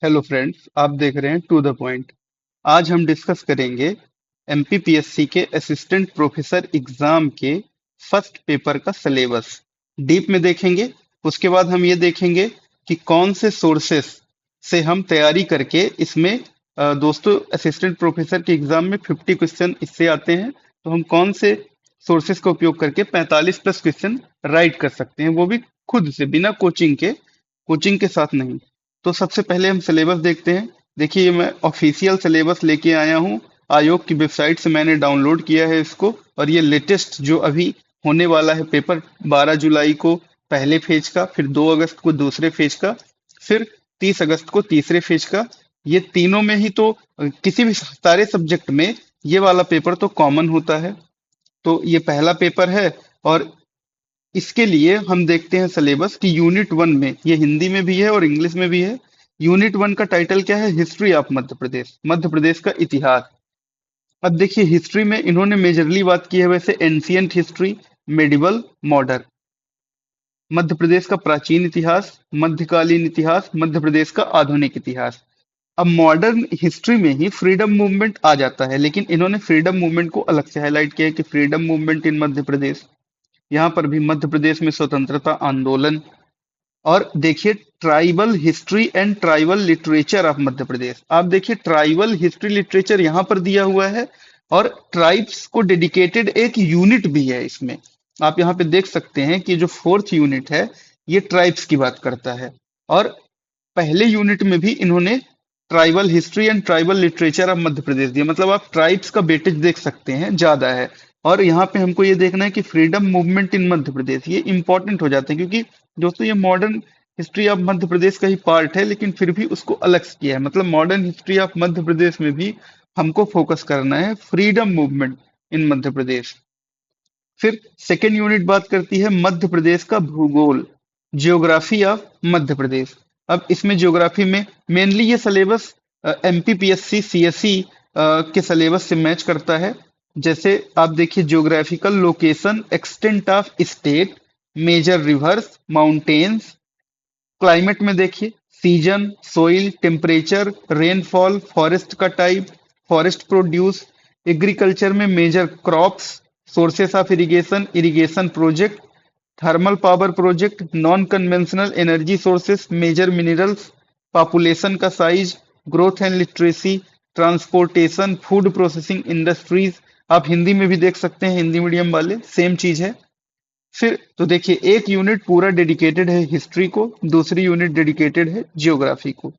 Hello friends, आप देख रहे हैं टू द पॉइंट। आज हम डिस्कस करेंगे एमपीपीएससी के असिस्टेंट प्रोफेसर एग्जाम के फर्स्ट पेपर का सिलेबस। डीप में देखेंगे। उसके बाद हम ये देखेंगे कि कौन से सोर्सेस से हम तैयारी करके इसमें दोस्तों असिस्टेंट प्रोफेसर के एग्जाम में 50 क्वेश्चन इससे आते हैं, तो हम कौन से सोर्सेस का उपयोग करके 45 प्लस क्वेश्चन राइट कर सकते हैं, वो भी खुद से, बिना कोचिंग के साथ नहीं। तो सबसे पहले हम सिलेबस देखते हैं। देखिए, ये मैं ऑफिशियल सिलेबस लेके आया हूँ। आयोग की वेबसाइट से मैंने डाउनलोड किया है इसको। और ये लेटेस्ट जो अभी होने वाला है पेपर, 12 जुलाई को पहले फेज का, फिर 2 अगस्त को दूसरे फेज का, फिर 30 अगस्त को तीसरे फेज का। ये तीनों में ही तो किसी भी सारे सब्जेक्ट में ये वाला पेपर तो कॉमन होता है। तो ये पहला पेपर है। और इसके लिए हम देखते हैं सिलेबस कि यूनिट वन में, ये हिंदी में भी है और इंग्लिश में भी है। यूनिट वन का टाइटल क्या है? हिस्ट्री ऑफ मध्य प्रदेश, मध्य प्रदेश का इतिहास। अब देखिए, हिस्ट्री में इन्होंने मेजरली बात की है वैसे ancient history, medieval, modern. Madhya Pradesh का प्राचीन इतिहास, मध्यकालीन इतिहास, मध्य प्रदेश का आधुनिक इतिहास। अब मॉडर्न हिस्ट्री में ही फ्रीडम मूवमेंट आ जाता है, लेकिन इन्होंने फ्रीडम मूवमेंट को अलग से हाईलाइट किया है कि फ्रीडम मूवमेंट इन मध्य प्रदेश। यहाँ पर भी मध्य प्रदेश में स्वतंत्रता आंदोलन। और देखिए, tribal history and tribal literature of Madhya Pradesh. आप देखिए, ट्राइबल हिस्ट्री लिटरेचर यहाँ पर दिया हुआ है, और ट्राइब्स को डेडिकेटेड एक यूनिट भी है इसमें। आप यहाँ पे देख सकते हैं कि जो फोर्थ यूनिट है, ये ट्राइब्स की बात करता है। और पहले यूनिट में भी इन्होंने tribal history and tribal literature of Madhya Pradesh दिया, मतलब आप ट्राइब्स का वेटेज देख सकते हैं, ज्यादा है। और यहाँ पे हमको ये देखना है कि फ्रीडम मूवमेंट इन मध्य प्रदेश, ये इंपॉर्टेंट हो जाते हैं, क्योंकि दोस्तों ये मॉडर्न हिस्ट्री ऑफ मध्य प्रदेश का ही पार्ट है, लेकिन फिर भी उसको अलग से किया है। मतलब मॉडर्न हिस्ट्री ऑफ मध्य प्रदेश में भी हमको फोकस करना है फ्रीडम मूवमेंट इन मध्य प्रदेश। फिर सेकेंड यूनिट बात करती है मध्य प्रदेश का भूगोल, जियोग्राफी ऑफ मध्य प्रदेश। अब इसमें ज्योग्राफी में मेनली ये सिलेबस एमपीपीएससी सीएससी के सिलेबस से मैच करता है। जैसे आप देखिए, geographical location, extent of state, major rivers, mountains. Climate में देखिए, season, soil, temperature, rainfall, forest का टाइप, फॉरेस्ट प्रोड्यूस। एग्रीकल्चर में major crops, sources of irrigation, irrigation project, thermal power project, non conventional energy sources, major minerals, population का size, growth and literacy, transportation, food processing industries. आप हिंदी में भी देख सकते हैं, Hindi medium वाले, सेम चीज है। फिर तो देखिए, एक यूनिट पूरा डेडिकेटेड है हिस्ट्री को, दूसरी यूनिट डेडिकेटेड है जियोग्राफी को।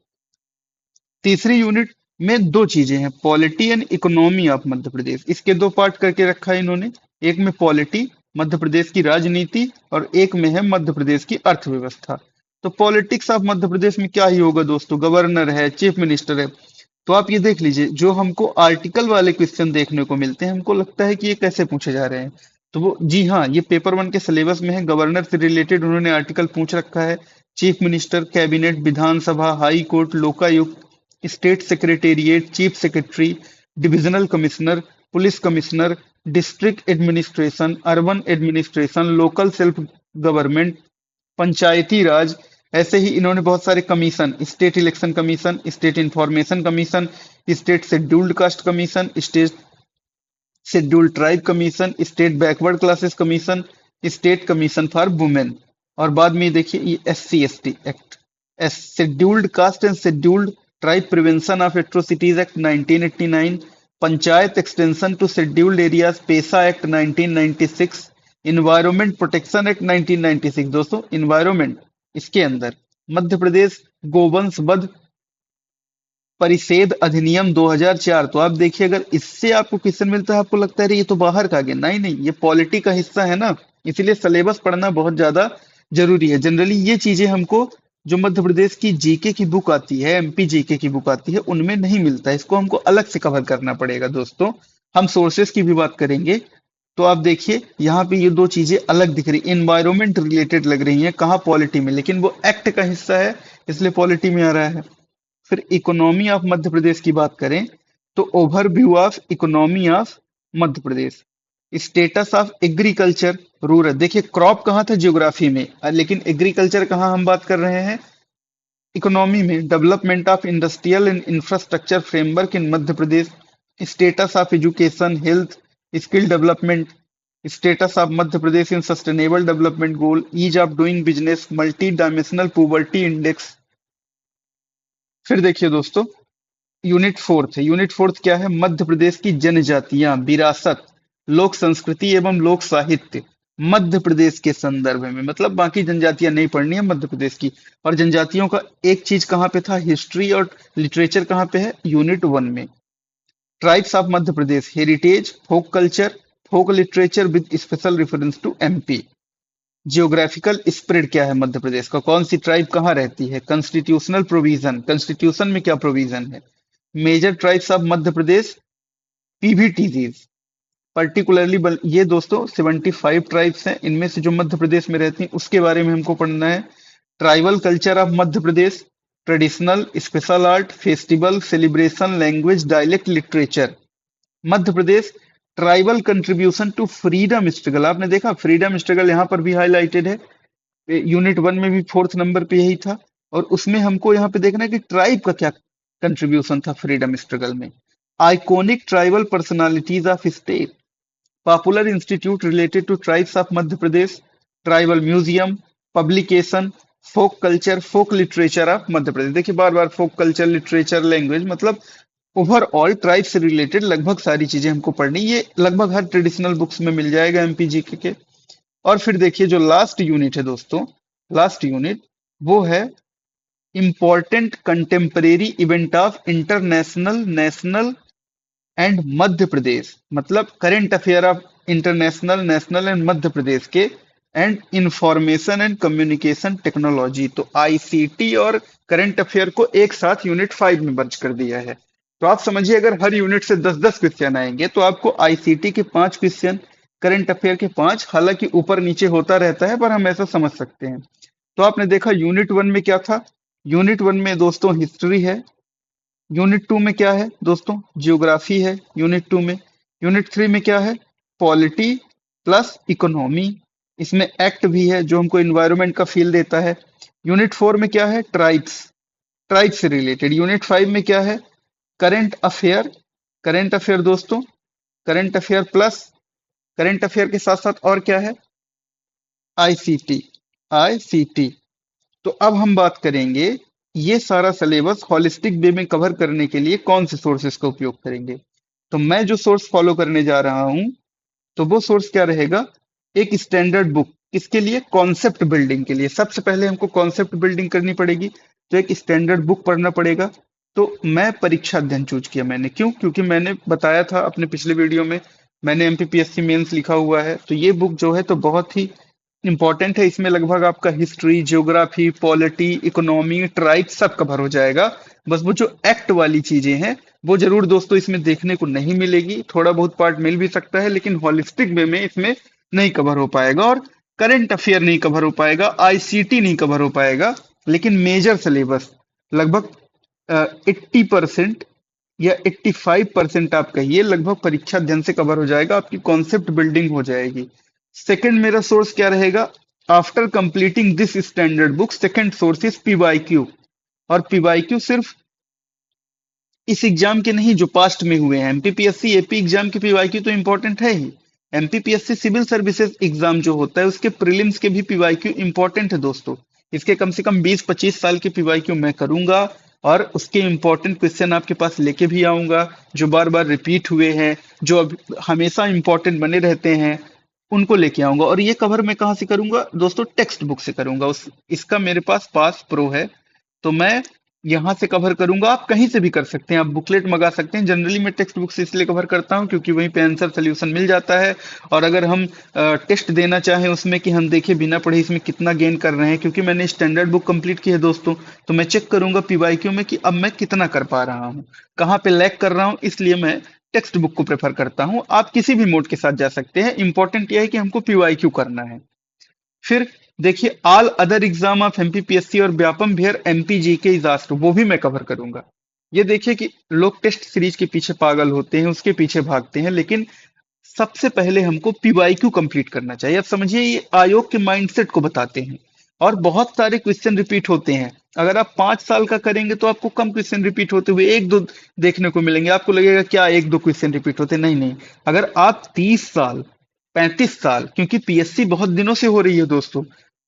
तीसरी यूनिट में दो चीजें हैं, polity and economy of Madhya प्रदेश। इसके दो पार्ट करके रखा है इन्होंने। एक में पॉलिटी, मध्य प्रदेश की राजनीति, और एक में है मध्य प्रदेश की अर्थव्यवस्था। तो पॉलिटिक्स ऑफ मध्य प्रदेश में क्या ही होगा दोस्तों, गवर्नर है, चीफ मिनिस्टर है। तो आप ये देख लीजिए, जो हमको आर्टिकल वाले क्वेश्चन देखने को मिलते हैं, हमको लगता है कि ये कैसे पूछे जा रहे हैं। तो वो, जी हाँ, ये पेपर वन के सिलेबस में है। गवर्नर से रिलेटेड उन्होंने आर्टिकल पूछ रखा है। Chief minister, cabinet, Vidhan Sabha, high court, Lokayukta, state secretariat, chief secretary, divisional commissioner, police commissioner, district administration, urban administration, local self government, Panchayati Raj. ऐसे ही इन्होंने बहुत सारे commission, state election commission, state information commission, state scheduled caste commission, state scheduled tribe commission, state backward classes commission, state commission for women. और बाद में देखिए, ये SC/ST act, scheduled caste and scheduled tribe prevention of atrocities act 1989, panchayat extension to scheduled areas PESA act 1996, environment protection act 1996। दोस्तों, environment, इसके अंदर मध्य प्रदेश गोवंश वध परिषेध अधिनियम 2004। तो आप देखिए, अगर इससे आपको क्वेश्चन मिलता है, आपको लगता है अरे ये तो बाहर का गया, नहीं नहीं, ये पॉलिटी का हिस्सा है ना। इसीलिए सिलेबस पढ़ना बहुत ज्यादा जरूरी है। जनरली ये चीजें हमको, जो मध्य प्रदेश की जीके की बुक आती है, एमपी जीके की बुक आती है, उनमें नहीं मिलता है। इसको हमको अलग से कवर करना पड़ेगा दोस्तों। हम सोर्सेस की भी बात करेंगे। तो आप देखिए, यहाँ पे ये दो चीजें अलग दिख रही, इन्वायरमेंट रिलेटेड लग रही हैं, कहाँ पॉलिटी में, लेकिन वो एक्ट का हिस्सा है, इसलिए पॉलिटी में आ रहा है। फिर इकोनॉमी ऑफ मध्य प्रदेश की बात करें, तो overview of economy of Madhya Pradesh, status of agriculture, rural. देखिए, क्रॉप कहाँ था ज्योग्राफी में, लेकिन एग्रीकल्चर कहाँ हम बात कर रहे हैं, इकोनॉमी में development of industrial and infrastructure framework in Madhya Pradesh, status of education, health, skill development, status of Madhya Pradesh in sustainable development goal, ease of doing business, multi dimensional poverty index. फिर देखिए दोस्तों, यूनिट फोर्थ है। यूनिट फोर्थ क्या है? मध्य प्रदेश की जनजातियां, विरासत, लोक संस्कृति एवं लोक साहित्य मध्य प्रदेश के संदर्भ में, मतलब बाकी जनजातियां नहीं पढ़नी है मध्य प्रदेश की। और जनजातियों का एक चीज कहाँ पे था? हिस्ट्री और लिटरेचर कहाँ पे है? यूनिट वन में। Tribes of Madhya Pradesh, heritage, folk culture, folk literature with special reference to MP. Geographical spread क्या है मध्य प्रदेश का? कौन सी ट्राइब कहाँ रहती है? कॉन्स्टिट्यूशनल प्रोविजन, कॉन्स्टिट्यूशन में क्या प्रोविजन है? Major tribes of Madhya Pradesh, PVTGs particularly. ये दोस्तों 75 ट्राइब्स हैं, इनमें से जो मध्य प्रदेश में रहती हैं उसके बारे में हमको पढ़ना है। Tribal culture of Madhya Pradesh, traditional, special art, festival, celebration, language, dialect, literature. Madhya Pradesh tribal contribution to freedom struggle, आपने देखा फ्रीडम स्ट्रगल यहाँ पर भी हाईलाइटेड है, यूनिट वन में भी फोर्थ नंबर पे यही था। और उसमें हमको यहाँ पे देखना है कि ट्राइब का क्या कंट्रीब्यूशन था फ्रीडम स्ट्रगल में। Iconic tribal personalities of state, popular institute related to tribes of Madhya Pradesh, tribal museum, publication, folk culture, folk literature of Madhya Pradesh. देखिए बार बार फोक कल्चर, लिटरेचर, लैंग्वेज, मतलब ओवरऑल ट्राइब से रिलेटेड लगभग सारी चीजें हमको पढ़नी, ये लगभग हर ट्रेडिशनल बुक्स में मिल जाएगा एमपीजीके के। और फिर देखिए जो लास्ट यूनिट है दोस्तों, लास्ट यूनिट वो है important contemporary event of international, national and Madhya Pradesh, मतलब current affair of international, national and Madhya Pradesh के, and information and communication technology. तो आईसीटी और करंट अफेयर को एक साथ यूनिट 5 में मर्ज कर दिया है। तो आप समझिए अगर हर यूनिट से 10-10 क्वेश्चन आएंगे तो आपको आईसीटी के 5 क्वेश्चन, करंट अफेयर के 5, हालांकि ऊपर नीचे होता रहता है पर हम ऐसा समझ सकते हैं। तो आपने देखा यूनिट वन में क्या था? यूनिट वन में दोस्तों हिस्ट्री है। यूनिट टू में क्या है दोस्तों? जियोग्राफी है यूनिट टू में। यूनिट थ्री में क्या है? पॉलिटी प्लस इकोनॉमी, इसमें एक्ट भी है जो हमको इन्वायरमेंट का फील देता है। यूनिट फोर में क्या है? ट्राइब्स, ट्राइब से रिलेटेड। यूनिट फाइव में क्या है? करंट अफेयर, करंट अफेयर दोस्तों, current affair plus, current affair के साथ साथ और क्या है? ICT, ICT. तो अब हम बात करेंगे ये सारा सिलेबस होलिस्टिक वे में कवर करने के लिए कौन से सोर्सेस का उपयोग करेंगे। तो मैं जो सोर्स फॉलो करने जा रहा हूं, तो वो सोर्स क्या रहेगा? एक स्टैंडर्ड बुक, किसके लिए? कॉन्सेप्ट बिल्डिंग के लिए। सबसे पहले हमको कॉन्सेप्ट बिल्डिंग करनी पड़ेगी, तो एक स्टैंडर्ड बुक पढ़ना पड़ेगा। तो मैं परीक्षा अध्ययन चूज किया मैंने, क्यों? क्योंकि मैंने बताया था अपने पिछले वीडियो में, मैंने एमपीपीएससी मेंस लिखा हुआ है, तो ये बुक जो है तो बहुत ही इंपॉर्टेंट है। इसमें लगभग आपका history, geography, polity, economy, tribe सब कवर हो जाएगा। बस वो जो एक्ट वाली चीजें हैं वो जरूर दोस्तों इसमें देखने को नहीं मिलेगी, थोड़ा बहुत पार्ट मिल भी सकता है लेकिन होलिस्टिक वे में इसमें नहीं कवर हो पाएगा। और करंट अफेयर नहीं कवर हो पाएगा, आईसीटी नहीं कवर हो पाएगा, लेकिन मेजर सिलेबस लगभग 80% या 85% आप कहिए लगभग परीक्षा अध्ययन से कवर हो जाएगा, आपकी कॉन्सेप्ट बिल्डिंग हो जाएगी। सेकंड मेरा सोर्स क्या रहेगा? After completing this standard book, second source is PYQ. और पीवाईक्यू सिर्फ इस एग्जाम के नहीं जो पास्ट में हुए हैं, एमपीपीएससी एपी एग्जाम के पीवाईक्यू तो इंपॉर्टेंट है ही, एमपीपीएससी सिविल सर्विसेज एग्जाम जो होता है उसके प्रीलिम्स के भी पीवाईक्यू इंपॉर्टेंट है दोस्तों। इसके कम से कम 20-25 साल के पीवाईक्यू मैं करूंगा और उसके इंपॉर्टेंट क्वेश्चन आपके पास लेके भी आऊंगा, जो बार बार रिपीट हुए हैं, जो अब हमेशा इंपॉर्टेंट बने रहते हैं, उनको लेके आऊंगा। और ये कवर मैं कहाँ से करूंगा दोस्तों? टेक्स्ट बुक से करूंगा। इसका मेरे पास पास प्रो है, तो मैं यहाँ से कवर करूंगा। आप कहीं से भी कर सकते हैं, आप बुकलेट मंगा सकते हैं। जनरली मैं टेक्स्ट बुक से इसलिए कवर करता हूँ क्योंकि वहीं पे आंसर सोल्यूशन मिल जाता है। और अगर हम टेस्ट देना चाहें उसमें कि हम देखें बिना पढ़े इसमें कितना गेन कर रहे हैं, क्योंकि मैंने स्टैंडर्ड बुक कंप्लीट की है दोस्तों, तो मैं चेक करूंगा पीवाईक्यू में कि अब मैं कितना कर पा रहा हूँ, कहाँ पे लैग कर रहा हूँ, इसलिए मैं टेक्स्ट बुक को प्रेफर करता हूँ। आप किसी भी मोड के साथ जा सकते हैं, इंपॉर्टेंट यह है कि हमको पीवाईक्यू करना है। फिर देखिए all other exam of MPPSC और व्यापम भेयर एमपीजी के इजास्ट, वो भी मैं कवर करूंगा। ये देखिए कि लोग टेस्ट सीरीज के पीछे पागल होते हैं, उसके पीछे भागते हैं, लेकिन सबसे पहले हमको पीवाईक्यू कंप्लीट करना चाहिए। अब समझिए ये आयोग के माइंडसेट को बताते हैं, और बहुत सारे क्वेश्चन रिपीट होते हैं। अगर आप 5 साल का करेंगे तो आपको कम क्वेश्चन रिपीट होते हुए एक दो देखने को मिलेंगे। आपको लगेगा क्या एक दो क्वेश्चन रिपीट होते, नहीं नहीं। अगर आप 30 साल, 35 साल, क्योंकि पीएससी बहुत दिनों से हो रही है दोस्तों,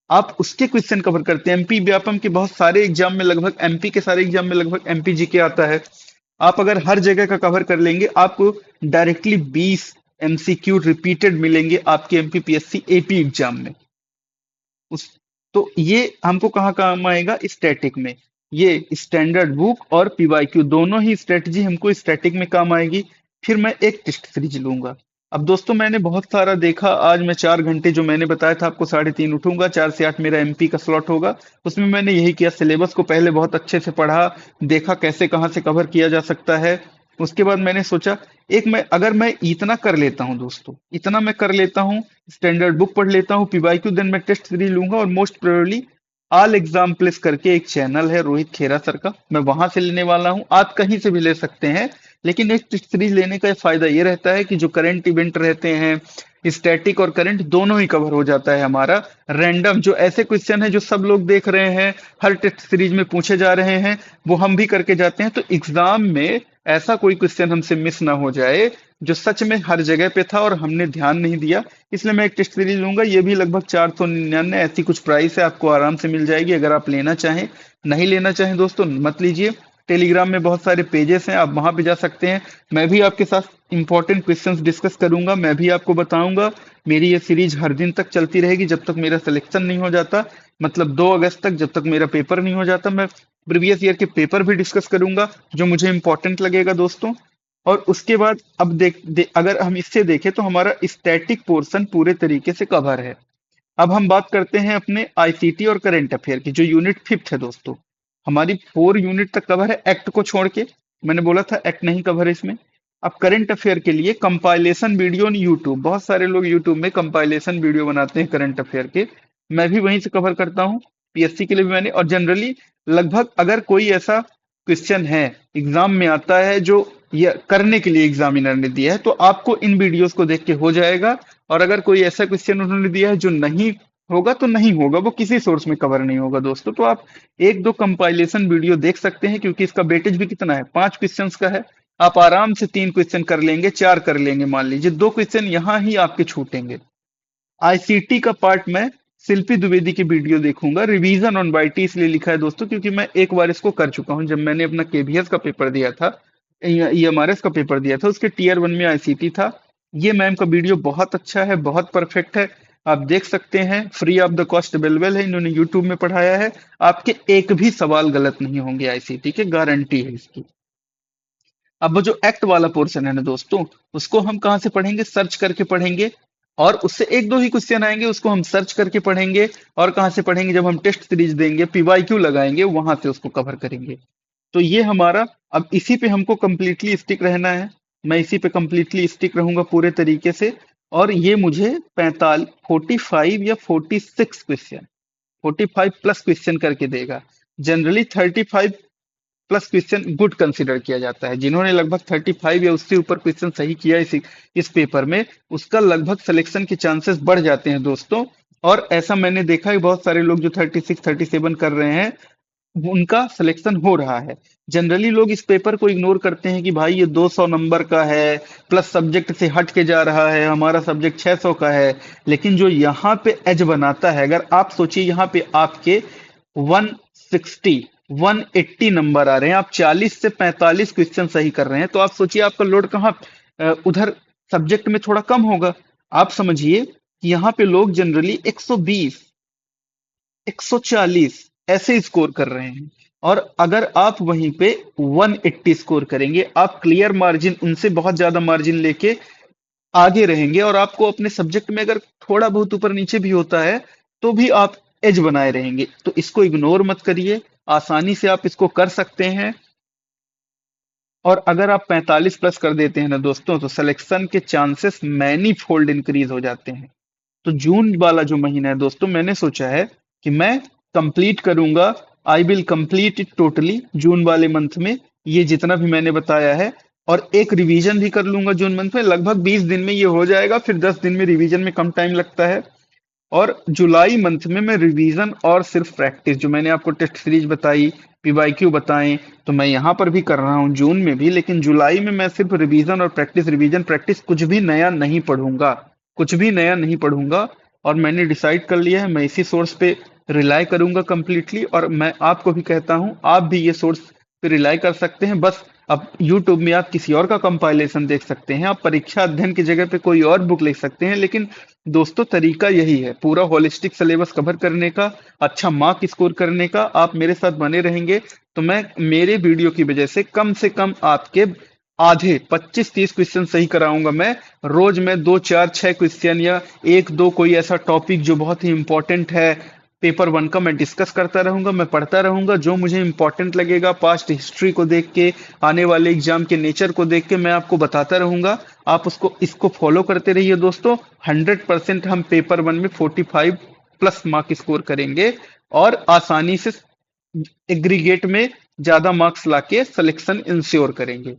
आप उसके क्वेश्चन कवर करते हैं। एमपी व्यापम के बहुत सारे एग्जाम में, लगभग एमपी के सारे एग्जाम में लगभग एमपी जीके आता है। आप अगर हर जगह का कवर कर लेंगे, आपको डायरेक्टली 20 एमसीक्यू रिपीटेड मिलेंगे आपके एमपीपीएससी एपी एग्जाम में। उस तो ये हमको कहाँ काम आएगा, स्टैटिक में। ये स्टैंडर्ड बुक और पीवाईक्यू दोनों ही स्ट्रेटजी हमको स्टैटिक में काम आएगी। फिर मैं एक टेस्ट सीरीज लूंगा। अब दोस्तों मैंने बहुत सारा देखा, आज मैं 4 घंटे जो मैंने बताया था आपको, 3:30 उठूंगा, 4 से 8 मेरा एमपी का स्लॉट होगा। उसमें मैंने यही किया, सिलेबस को पहले बहुत अच्छे से पढ़ा, देखा कैसे कहाँ से कवर किया जा सकता है। उसके बाद मैंने सोचा, एक मैं अगर मैं इतना कर लेता हूं दोस्तों, इतना मैं कर लेता हूं, स्टैंडर्ड बुक पढ़ लेता हूँ, पीवाईक्यू, देन मैं टेस्ट सीरीज लूंगा। और most probably all exam place करके एक चैनल है रोहित खेरा सर का, मैं वहां से लेने वाला हूँ। आप कहीं से भी ले सकते हैं, लेकिन एक टेस्ट सीरीज लेने का फायदा ये रहता है कि जो करंट इवेंट रहते हैं, स्टैटिक और करंट दोनों ही कवर हो जाता है हमारा। रैंडम जो ऐसे क्वेश्चन है जो सब लोग देख रहे हैं, हर टेस्ट सीरीज में पूछे जा रहे हैं, वो हम भी करके जाते हैं। तो एग्जाम में ऐसा कोई क्वेश्चन हमसे मिस ना हो जाए जो सच में हर जगह पे था और हमने ध्यान नहीं दिया। इसलिए मैं एक टेस्ट सीरीज लूंगा। ये भी लगभग 499 ऐसी कुछ प्राइस है, आपको आराम से मिल जाएगी अगर आप लेना चाहें। नहीं लेना चाहें दोस्तों मत लीजिए। टेलीग्राम में बहुत सारे पेजेस हैं, आप वहां पे जा सकते हैं। मैं भी आपके साथ इंपॉर्टेंट क्वेश्चंस डिस्कस करूंगा, मैं भी आपको बताऊंगा। मेरी ये सीरीज हर दिन तक चलती रहेगी जब तक मेरा सिलेक्शन नहीं हो जाता, मतलब 2 अगस्त तक, जब तक मेरा पेपर नहीं हो जाता। मैं प्रीवियस ईयर के पेपर भी डिस्कस करूंगा जो मुझे इंपॉर्टेंट लगेगा दोस्तों। और उसके बाद अब अगर हम इससे देखें तो हमारा स्टैटिक पोर्शन पूरे तरीके से कवर है। अब हम बात करते हैं अपने आईसीटी और करंट अफेयर की, जो यूनिट 5 है दोस्तों। हमारी 4 यूनिट तक कवर है एक्ट को छोड़ के। मैंने बोला था एक्ट नहीं कवर है इसमें। अब करंट अफेयर के लिए कंपाइलेशन वीडियो ऑन यूट्यूब, बहुत सारे लोग यूट्यूब में कंपाइलेशन वीडियो बनाते हैं करंट अफेयर के, मैं भी वहीं से कवर करता हूँ। पीएससी के लिए भी मैंने, और जनरली लगभग अगर कोई ऐसा क्वेश्चन है एग्जाम में आता है जो ये करने के लिए एग्जामिनर ने दिया है, तो आपको इन वीडियोस को देख के हो जाएगा। और अगर कोई ऐसा क्वेश्चन उन्होंने दिया है जो नहीं होगा तो नहीं होगा, वो किसी सोर्स में कवर नहीं होगा दोस्तों। तो आप एक दो कंपाइलेशन वीडियो देख सकते हैं, क्योंकि इसका वेटेज भी कितना है, 5 क्वेश्चंस का है। आप आराम से 3 क्वेश्चन कर लेंगे, 4 कर लेंगे, मान लीजिए 2 क्वेश्चन यहाँ ही आपके छूटेंगे। आईसीटी का पार्ट में शिल्पी द्विवेदी की वीडियो देखूंगा। रिवीजन ऑन वाईटी इसलिए लिखा है दोस्तों क्योंकि मैं एक बार इसको कर चुका हूं, जब मैंने अपना केवीएस का पेपर दिया था, ईएमआरएस का पेपर दिया था, उसके टीयर 1 में आईसीटी था। ये मैम का वीडियो बहुत अच्छा है, बहुत परफेक्ट है, आप देख सकते हैं। Free of the cost available है, इन्होंने यूट्यूब में पढ़ाया है। आपके एक भी सवाल गलत नहीं होंगे आईसीटी के, गारंटी है इसकी। अब वो जो एक्ट वाला पोर्शन है ना दोस्तों, उसको हम कहाँ से पढ़ेंगे, सर्च करके पढ़ेंगे। और उससे एक दो ही क्वेश्चन आएंगे, उसको हम सर्च करके पढ़ेंगे। और कहाँ से पढ़ेंगे, जब हम टेस्ट सीरीज देंगे, पीवाईक्यू लगाएंगे, वहां से उसको कवर करेंगे। तो ये हमारा, अब इसी पे हमको कंप्लीटली स्टिक रहना है। मैं इसी पे कंप्लीटली स्टिक रहूंगा पूरे तरीके से। और ये मुझे 45 या 46 क्वेश्चन, 45+ क्वेश्चन करके देगा। जनरली 35+ क्वेश्चन गुड कंसिडर किया जाता है। जिन्होंने लगभग 35 या उससे ऊपर क्वेश्चन सही किया इस पेपर में, उसका लगभग सिलेक्शन के चांसेस बढ़ जाते हैं दोस्तों। और ऐसा मैंने देखा है, बहुत सारे लोग जो 36 37 कर रहे हैं, उनका सिलेक्शन हो रहा है। जनरली लोग इस पेपर को इग्नोर करते हैं कि भाई ये 200 नंबर का है, प्लस सब्जेक्ट से हट के जा रहा है, हमारा सब्जेक्ट 600 का है। लेकिन जो यहाँ पे एज बनाता है, अगर आप सोचिए यहाँ पे आपके 160 180 नंबर आ रहे हैं, आप 40 से 45 क्वेश्चन सही कर रहे हैं, तो आप सोचिए आपका लोड कहाँ उधर सब्जेक्ट में थोड़ा कम होगा। आप समझिए कि यहाँ पे लोग जनरली 120 140 ऐसे स्कोर कर रहे हैं। और अगर आप वहीं पे 180 स्कोर करेंगे, आप क्लियर मार्जिन, उनसे बहुत ज्यादा मार्जिन लेके आगे रहेंगे। और आपको अपने सब्जेक्ट में अगर थोड़ा बहुत ऊपर नीचे भी होता है, तो भी आप एज बनाए रहेंगे। तो इसको इग्नोर मत करिए, आसानी से आप इसको कर सकते हैं। और अगर आप 45+ कर देते हैं ना दोस्तों, तो सिलेक्शन के चांसेस मैनी फोल्ड इंक्रीज हो जाते हैं। तो जून वाला जो महीना है दोस्तों, मैंने सोचा है कि मैं कंप्लीट करूंगा। I will complete it totally June वाले मंथ में, ये जितना भी मैंने बताया है। और एक रिवीजन भी कर लूंगा जून मंथ में, लगभग 20 दिन में ये हो जाएगा। फिर 10 दिन में रिवीजन में कम टाइम लगता है। और जुलाई मंथ में मैं रिवीजन और सिर्फ प्रैक्टिस, जो मैंने आपको टेस्ट सीरीज बताई, पीवाईक्यू बताएं, तो मैं यहाँ पर भी कर रहा हूँ जून में भी, लेकिन जुलाई में मैं सिर्फ रिवीजन और प्रैक्टिस, रिवीजन प्रैक्टिस, कुछ भी नया नहीं पढ़ूंगा, कुछ भी नया नहीं पढ़ूंगा। और मैंने डिसाइड कर लिया है, मैं इसी सोर्स पे रिलाई करूंगा कंप्लीटली। और मैं आपको भी कहता हूं, आप भी ये सोर्स पे रिलाई कर सकते हैं। बस अब यूट्यूब में आप किसी और का कंपाइलेशन देख सकते हैं, आप परीक्षा अध्ययन की जगह पे कोई और बुक लिख सकते हैं, लेकिन दोस्तों तरीका यही है पूरा होलिस्टिक सिलेबस कवर करने का, अच्छा मार्क स्कोर करने का। आप मेरे साथ बने रहेंगे तो मैं मेरे वीडियो की वजह से कम आपके आधे 25-30 क्वेश्चन सही कराऊंगा। मैं रोज में 2 4 6 क्वेश्चन या एक दो कोई ऐसा टॉपिक जो बहुत ही इंपॉर्टेंट है पेपर वन का, मैं डिस्कस करता रहूंगा, मैं पढ़ता रहूंगा। जो मुझे इंपॉर्टेंट लगेगा पास्ट हिस्ट्री को देख के, आने वाले एग्जाम के नेचर को देख के मैं आपको बताता रहूंगा। आप उसको इसको फॉलो करते रहिए दोस्तों। 100% हम पेपर वन में 45+ मार्क स्कोर करेंगे और आसानी से एग्रीगेट में ज्यादा मार्क्स लाके सिलेक्शन इंश्योर करेंगे।